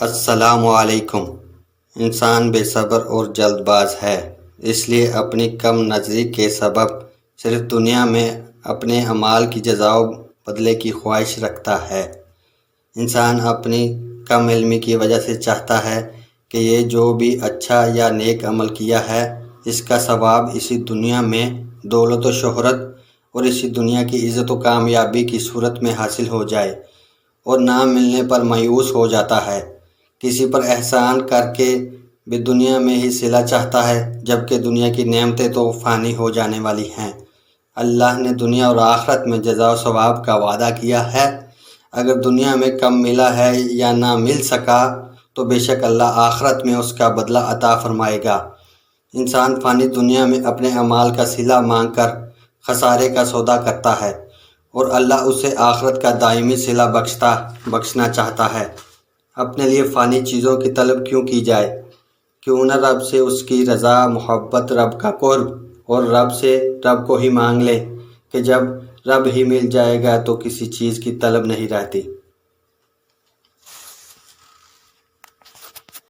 السلام علیکم۔ انسان بے صبر اور جلد باز ہے، اس لیے اپنی کم نظری کے سبب صرف دنیا میں اپنے اعمال کی جزا و بدلے کی خواہش رکھتا ہے۔ انسان اپنی کم علمی کی وجہ سے چاہتا ہے کہ یہ جو بھی اچھا یا نیک عمل کیا ہے اس کا ثواب اسی دنیا میں دولت و شہرت اور اسی دنیا کی عزت و کامیابی کی صورت میں حاصل ہو جائے، اور نہ ملنے پر مایوس ہو جاتا ہے۔ کسی پر احسان کر کے بھی دنیا میں ہی صلہ چاہتا ہے، جبکہ دنیا کی نعمتیں تو فانی ہو جانے والی ہیں۔ اللہ نے دنیا اور آخرت میں جزا و ثواب کا وعدہ کیا ہے۔ اگر دنیا میں کم ملا ہے یا نہ مل سکا تو بے شک اللہ آخرت میں اس کا بدلہ عطا فرمائے گا۔ انسان فانی دنیا میں اپنے اعمال کا صلہ مانگ کر خسارے کا سودا کرتا ہے، اور اللہ اسے آخرت کا دائمی صلہ بخشنا چاہتا ہے۔ اپنے لیے فانی چیزوں کی طلب کیوں کی جائے؟ کیوں نہ رب سے اس کی رضا، محبت، رب کا قرب اور رب کو ہی مانگ لے، کہ جب رب ہی مل جائے گا تو کسی چیز کی طلب نہیں رہتی۔